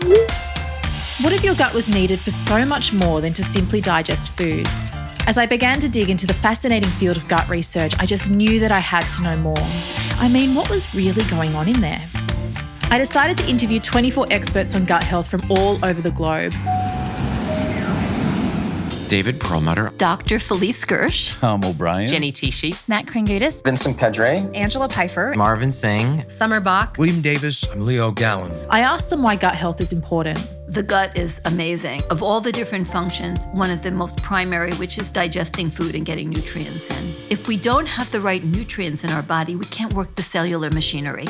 What if your gut was needed for so much more than to simply digest food? As I began to dig into the fascinating field of gut research, I just knew that I had to know more. I mean, what was really going on in there? I decided to interview 24 experts on gut health from all over the globe. David Perlmutter, Dr. Felice Gersh, Tom O'Brien, Jenny Tichy, Matt Kringoudis, Vincent Pedre, Angela Pfeiffer, Marvin Singh, Summer Bach, William Davis, and Leo Gallen. I asked them why gut health is important. The gut is amazing. Of all the different functions, one of the most primary, which is digesting food and getting nutrients in. If we don't have the right nutrients in our body, we can't work the cellular machinery.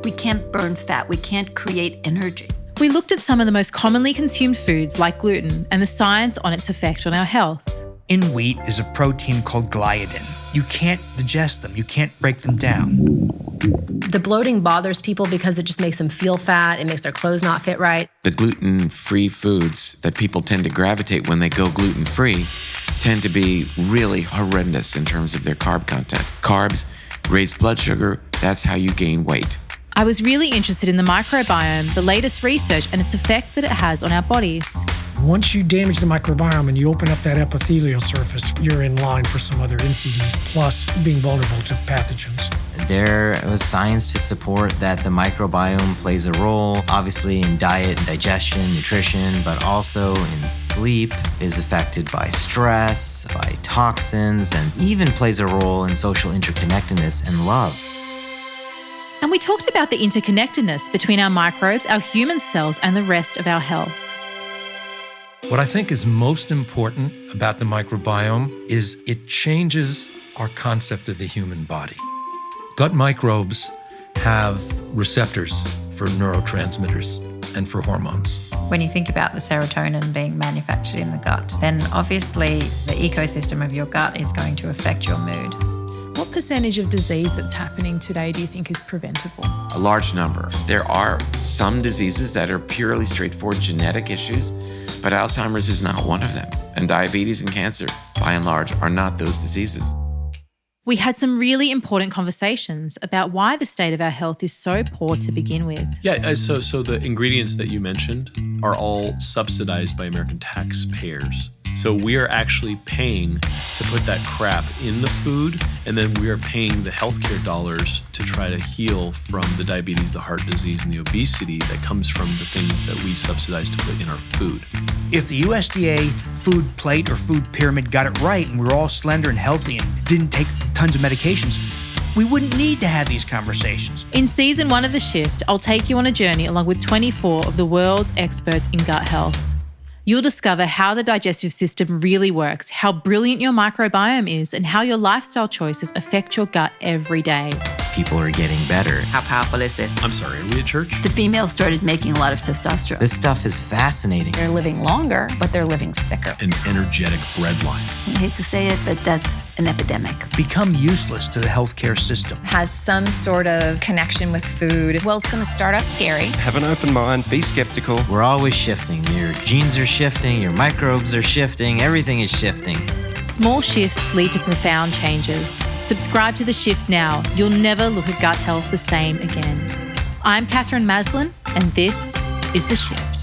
We can't burn fat. We can't create energy. We looked at some of the most commonly consumed foods like gluten and the science on its effect on our health. In wheat is a protein called gliadin. You can't digest them. You can't break them down. The bloating bothers people because it just makes them feel fat. It makes their clothes not fit right. the gluten-free foods that people tend to gravitate when they go gluten-free tend to be really horrendous in terms of their carb content. Carbs, raised blood sugar, that's how you gain weight. I was really interested in the microbiome, the latest research, and its effect that it has on our bodies. Once you damage the microbiome and you open up that epithelial surface, you're in line for some other NCDs, plus being vulnerable to pathogens. There was science to support that the microbiome plays a role, obviously in diet and digestion, nutrition, but also in sleep, is affected by stress, by toxins, and even plays a role in social interconnectedness and love. And we talked about the interconnectedness between our microbes, our human cells, and the rest of our health. What I think is most important about the microbiome is it changes our concept of the human body. Gut microbes have receptors for neurotransmitters and for hormones. When you think about the serotonin being manufactured in the gut, then obviously the ecosystem of your gut is going to affect your mood. What percentage of disease that's happening today do you think is preventable? A large number. There are some diseases that are purely straightforward genetic issues, but Alzheimer's is not one of them. And diabetes and cancer, by and large, are not those diseases. We had some really important conversations about why the state of our health is so poor to begin with. Yeah, so the ingredients that you mentioned are all subsidized by American taxpayers. So we are actually paying to put that crap in the food, and then we are paying the healthcare dollars to try to heal from the diabetes, the heart disease, and the obesity that comes from the things that we subsidize to put in our food. If the USDA food plate or food pyramid got it right and we were all slender and healthy and didn't take tons of medications, we wouldn't need to have these conversations. In season 1 of The Shift, I'll take you on a journey along with 24 of the world's experts in gut health. You'll discover how the digestive system really works, how brilliant your microbiome is, and how your lifestyle choices affect your gut every day. People are getting better. How powerful is this? I'm sorry, are we at church? The females started making a lot of testosterone. This stuff is fascinating. They're living longer, but they're living sicker. An energetic breadline. I hate to say it, but that's an epidemic. Become useless to the healthcare system. Has some sort of connection with food. Well, it's going to start off scary. have an open mind, be skeptical. We're always shifting. Your genes are shifting, your microbes are shifting, everything is shifting. Small shifts lead to profound changes. Subscribe to The Shift now. You'll never look at gut health the same again. I'm Katherine Maslen, and this is The Shift.